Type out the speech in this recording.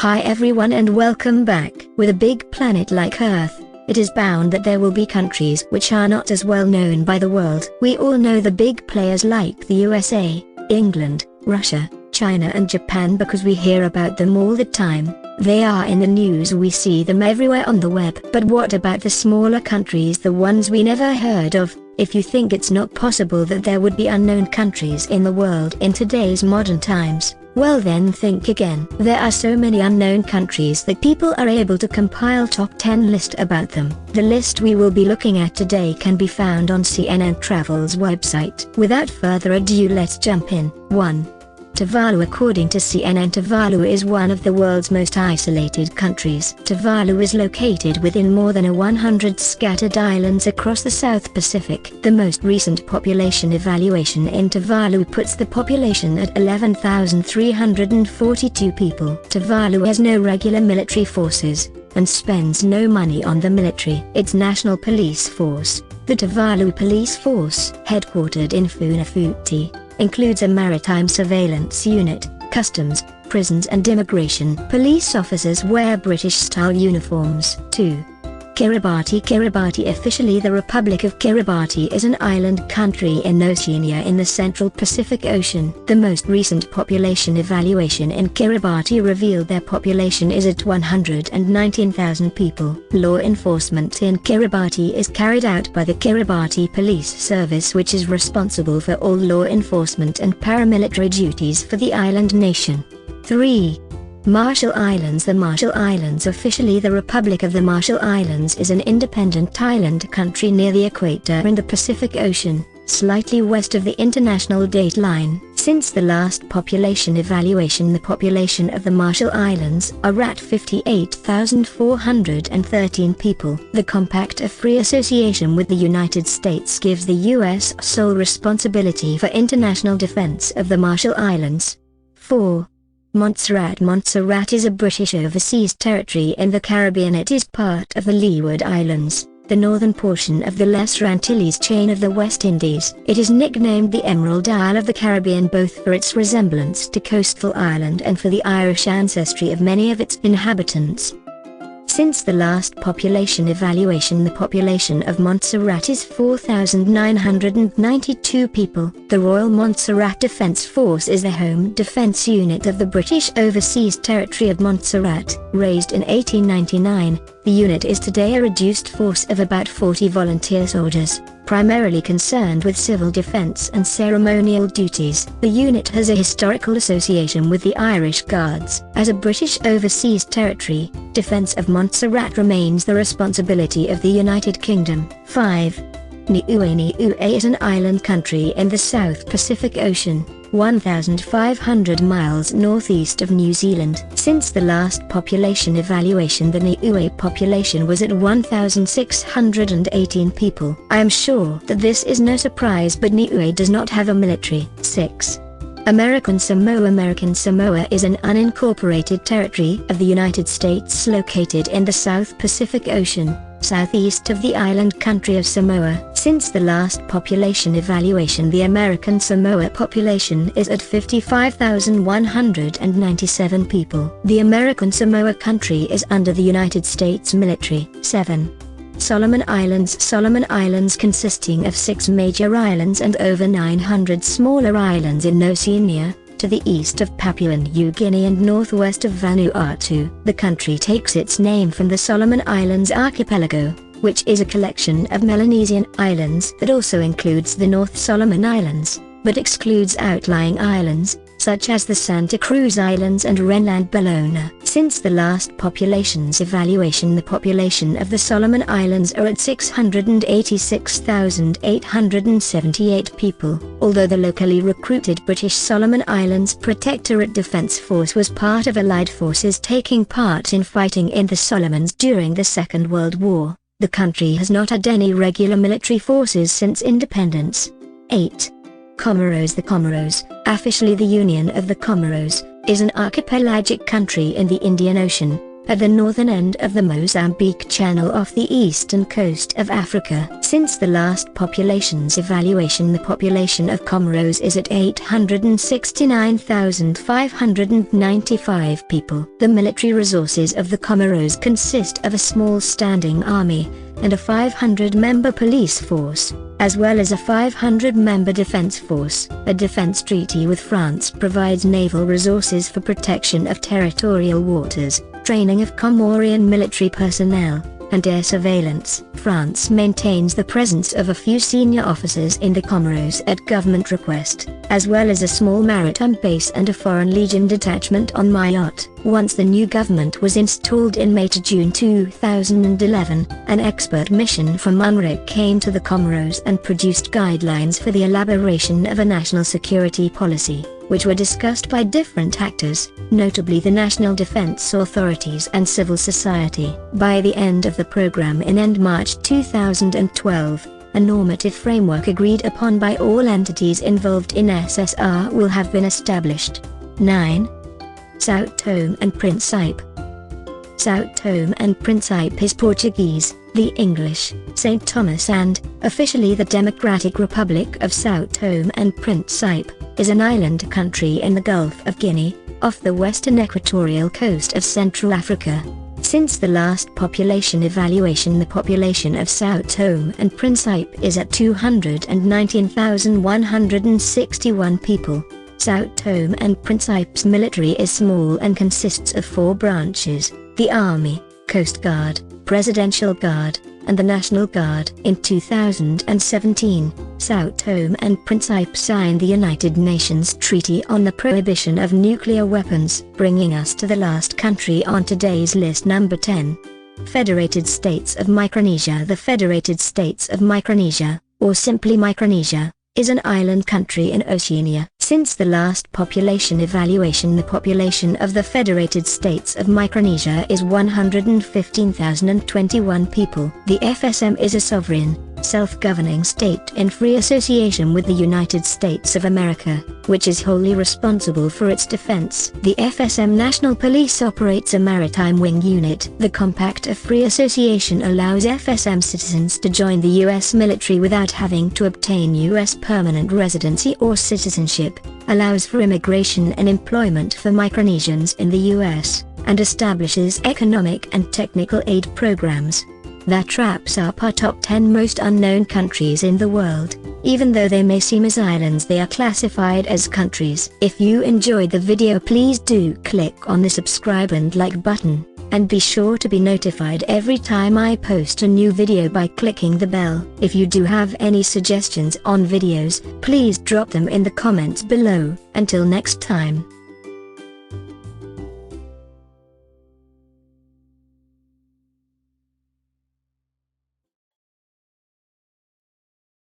Hi everyone and welcome back. With a big planet like Earth, it is bound that there will be countries which are not as well known by the world. We all know the big players like the USA, England, Russia, China and Japan because we hear about them all the time. They are in the news, we see them everywhere on the web. But what about the smaller countries, the ones we never heard of? If you think it's not possible that there would be unknown countries in the world in today's modern times, well then think again. There are so many unknown countries that people are able to compile top 10 list about them. The list we will be looking at today can be found on CNN Travel's website. Without further ado, let's jump in. 1. Tuvalu. According to CNN, Tuvalu is one of the world's most isolated countries. Tuvalu is located within more than 100 scattered islands across the South Pacific. The most recent population evaluation in Tuvalu puts the population at 11,342 people. Tuvalu has no regular military forces, and spends no money on the military. Its national police force, the Tuvalu Police Force, headquartered in Funafuti, includes a maritime surveillance unit, customs, prisons and immigration. Police officers wear British-style uniforms. 2. Kiribati. Kiribati. Officially, the Republic of Kiribati is an island country in Oceania in the Central Pacific Ocean. The most recent population evaluation in Kiribati revealed their population is at 119,000 people. Law enforcement in Kiribati is carried out by the Kiribati Police Service, which is responsible for all law enforcement and paramilitary duties for the island nation. 3. Marshall Islands. The Marshall Islands. Officially, the Republic of the Marshall Islands is an independent island country near the equator in the Pacific Ocean, slightly west of the international date line. Since the last population evaluation, the population of the Marshall Islands are at 58,413 people. The Compact of Free Association with the United States gives the U.S. sole responsibility for international defense of the Marshall Islands. 4. Montserrat. Montserrat is a British overseas territory in the Caribbean. It is part of the Leeward Islands, the northern portion of the Lesser Antilles chain of the West Indies. It is nicknamed the Emerald Isle of the Caribbean both for its resemblance to coastal Ireland and for the Irish ancestry of many of its inhabitants. Since the last population evaluation, the population of Montserrat is 4,992 people. The Royal Montserrat Defence Force is the home defence unit of the British Overseas Territory of Montserrat. Raised in 1899, the unit is today a reduced force of about 40 volunteer soldiers, primarily concerned with civil defence and ceremonial duties. The unit has a historical association with the Irish Guards. As a British Overseas Territory, defence of Montserrat remains the responsibility of the United Kingdom. 5. Niue. Niue is an island country in the South Pacific Ocean, 1,500 miles northeast of New Zealand. Since the last population evaluation, the Niue population was at 1,618 people. I am sure that this is no surprise, but Niue does not have a military. 6. American Samoa. American Samoa is an unincorporated territory of the United States located in the South Pacific Ocean, southeast of the island country of Samoa. Since the last population evaluation, the American Samoa population is at 55,197 people. The American Samoa country is under the United States military. 7. Solomon Islands. Solomon Islands, consisting of 6 major islands and over 900 smaller islands in Oceania, to the east of Papua New Guinea and northwest of Vanuatu. The country takes its name from the Solomon Islands archipelago, which is a collection of Melanesian islands that also includes the North Solomon Islands, but excludes outlying islands, such as the Santa Cruz Islands and Renland Bellona. Since the last population's evaluation, the population of the Solomon Islands are at 686,878 people. Although the locally recruited British Solomon Islands Protectorate Defence Force was part of Allied forces taking part in fighting in the Solomons during the Second World War, the country has not had any regular military forces since independence. 8. Comoros. The Comoros, officially the Union of the Comoros, is an archipelagic country in the Indian Ocean, at the northern end of the Mozambique Channel off the eastern coast of Africa. Since the last populations evaluation, the population of Comoros is at 869,595 people. The military resources of the Comoros consist of a small standing army, and a 500-member police force, as well as a 500-member defense force. A defense treaty with France provides naval resources for protection of territorial waters, training of Comorian military personnel, and air surveillance. France maintains the presence of a few senior officers in the Comoros at government request, as well as a small maritime base and a Foreign Legion detachment on Mayotte. Once the new government was installed in May to June 2011, an expert mission from UNRIC came to the Comoros and produced guidelines for the elaboration of a national security policy, which were discussed by different actors, notably the national defense authorities and civil society. By the end of the program in end March 2012, a normative framework agreed upon by all entities involved in SSR will have been established. 9. São Tomé and Príncipe. São Tomé and Príncipe is Portuguese, the English, St. Thomas, and, officially the Democratic Republic of São Tomé and Príncipe, is an island country in the Gulf of Guinea, off the western equatorial coast of Central Africa. Since the last population evaluation, the population of São Tomé and Príncipe is at 219,161 people. São Tomé and Príncipe's military is small and consists of 4 branches: the Army, Coast Guard, Presidential Guard, and the National Guard. In 2017, São Tomé and Príncipe signed the United Nations Treaty on the Prohibition of Nuclear Weapons, bringing us to the last country on today's list, number 10. Federated States of Micronesia. The Federated States of Micronesia, or simply Micronesia, is an island country in Oceania. Since the last population evaluation, the population of the Federated States of Micronesia is 115,021 people. The FSM is a sovereign, self-governing state in free association with the United States of America, which is wholly responsible for its defense. The FSM National Police operates a maritime wing unit. The Compact of Free Association allows FSM citizens to join the U.S. military without having to obtain U.S. permanent residency or citizenship, allows for immigration and employment for Micronesians in the U.S., and establishes economic and technical aid programs. That wraps up our top 10 most unknown countries in the world. Even though they may seem as islands, they are classified as countries. If you enjoyed the video, please do click on the subscribe and like button, and be sure to be notified every time I post a new video by clicking the bell. If you do have any suggestions on videos, please drop them in the comments below. Until next time.